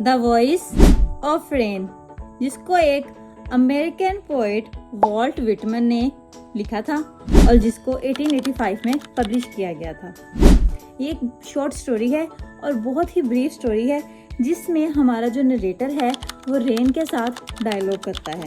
The voice of rain, जिसको एक American poet vault Whitman ने लिखा था और जिसको 1885 में पब्लिश किया गया था। ये एक शॉर्ट स्टोरी है और बहुत ही ब्रीफ स्टोरी है, जिसमें हमारा जो नरेटर है वो रेन के साथ डायलॉग करता है।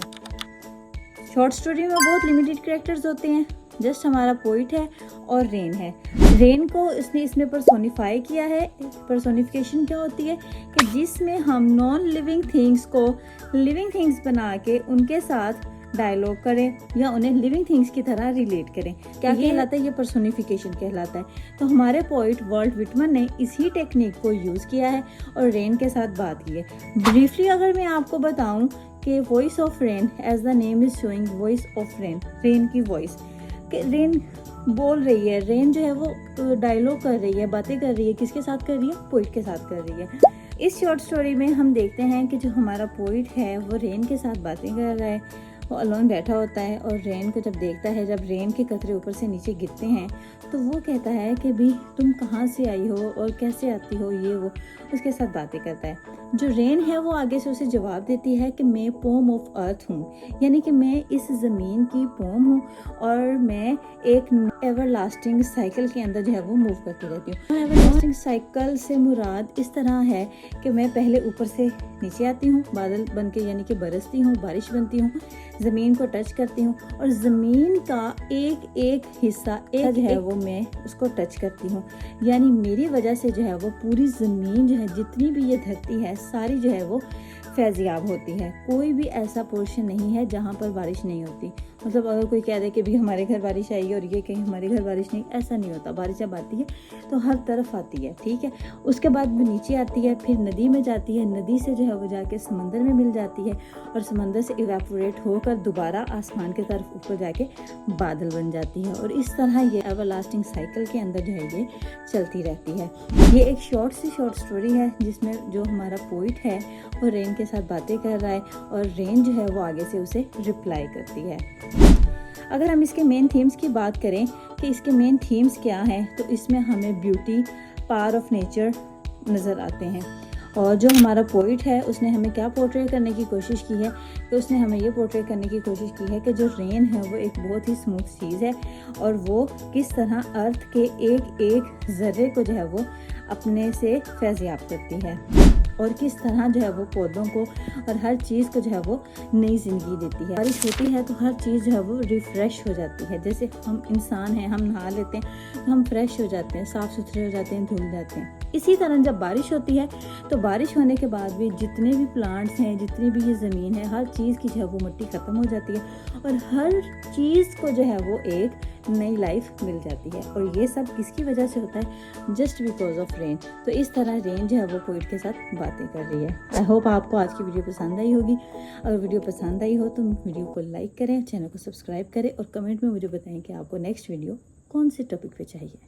शॉर्ट स्टोरी में बहुत लिमिटेड कैरेक्टर्स होते हैं, जस्ट हमारा पोइट है और रेन है। रेन को इसने इसमें पर्सोनिफाई किया है। पर्सोनिफिकेशन क्या होती है कि जिसमें हम नॉन लिविंग थिंग्स को लिविंग थिंग्स बना के उनके साथ डायलॉग करें या उन्हें लिविंग थिंग्स की तरह रिलेट करें। क्या कहलाता है? ये पर्सोनिफिकेशन कहलाता है। तो हमारे पोइट वॉल्ट विटमन ने इसी टेक्निक को यूज़ किया है और रेन के साथ बात की है। ब्रीफली अगर मैं आपको बताऊं कि voice of rain, as the name is showing, voice of rain, rain की वॉइस, रेन बोल रही है, रेन जो है वो डायलॉग कर रही है, बातें कर रही है। किसके साथ कर रही है? पोइट के साथ कर रही है। इस शॉर्ट स्टोरी में हम देखते हैं कि जो हमारा पोइट है वो रेन के साथ बातें कर रहा है। वो अलोन बैठा होता है और रेन को जब देखता है, जब रेन के कतरे ऊपर से नीचे गिरते हैं, तो वो कहता है कि भी तुम कहाँ से आई हो और कैसे आती हो, ये वो उसके साथ बातें करता है। जो रेन है वो आगे से उसे जवाब देती है कि मैं पोम ऑफ अर्थ हूँ, यानी कि मैं इस ज़मीन की पोम हूँ और मैं एक एवरलास्टिंग साइकिल के अंदर जो है वो मूव करती रहती हूँ। एवरलास्टिंग साइकिल से मुराद इस तरह है कि मैं पहले ऊपर से नीचे आती हूँ, बादल बन के, यानी कि बरसती हूँ, बारिश बनती हूँ, ज़मीन को टच करती हूँ और ज़मीन का एक एक हिस्सा जो है वो मैं उसको टच करती हूँ। यानी मेरी वजह से जो है वो पूरी ज़मीन जो है, जितनी भी ये धरती है, सारी जो है वो फैज़याब होती है। कोई भी ऐसा पोर्शन नहीं है जहाँ पर बारिश नहीं होती। मतलब अगर कोई कह दे कि भी हमारे घर बारिश आई है और ये कहीं हमारे घर बारिश नहीं, ऐसा नहीं होता। बारिश जब आती है तो हर तरफ आती है, ठीक है। उसके बाद वो नीचे आती है, फिर नदी में जाती है, नदी से जो है वो जाके समंदर में मिल जाती है और समंदर से इवेपोरेट होकर दोबारा आसमान की तरफ ऊपर जाके बादल बन जाती है। और इस तरह ये एवरलास्टिंग साइकिल के अंदर जो है ये चलती रहती है। ये एक शॉर्ट स्टोरी है जिसमें जो हमारा पोइट है वो रेन के साथ बातें कर रहा है और रेन जो है वो आगे से उसे रिप्लाई करती है। अगर हम इसके मेन थीम्स की बात करें कि इसके मेन थीम्स क्या हैं, तो इसमें हमें ब्यूटी, पावर ऑफ नेचर नज़र आते हैं। और जो हमारा पोइट है उसने हमें क्या पोर्ट्रे करने की कोशिश की है कि उसने हमें ये पोर्ट्रे करने की कोशिश की है कि जो रेन है वो एक बहुत ही स्मूथ चीज़ है और वो किस तरह अर्थ के एक एक ज़र्रे को जो है वो अपने से फैज़याब करती है और किस तरह जो है वो पौधों को और हर चीज़ को जो है वो नई ज़िंदगी देती है। बारिश होती है तो हर चीज़ जो है वो रिफ़्रेश हो जाती है। जैसे हम इंसान हैं, हम नहा लेते हैं तो हम फ्रेश हो जाते हैं, साफ़ सुथरे हो जाते हैं, धुल जाते हैं। इसी तरह जब बारिश होती है तो बारिश होने के बाद भी जितने भी प्लांट्स हैं, जितनी भी ये ज़मीन है, हर चीज़ की जो है वो मिट्टी ख़त्म हो जाती है और हर चीज़ को जो है वो एक नई लाइफ मिल जाती है। और ये सब किसकी वजह से होता है? Just because of rain. तो इस तरह रेन जो है वो पोइट के साथ बातें कर रही है। आई होप आपको आज की वीडियो पसंद आई होगी। अगर वीडियो पसंद आई हो तो वीडियो को लाइक करें, चैनल को सब्सक्राइब करें और कमेंट में मुझे बताएं कि आपको नेक्स्ट वीडियो कौन से टॉपिक पे चाहिए।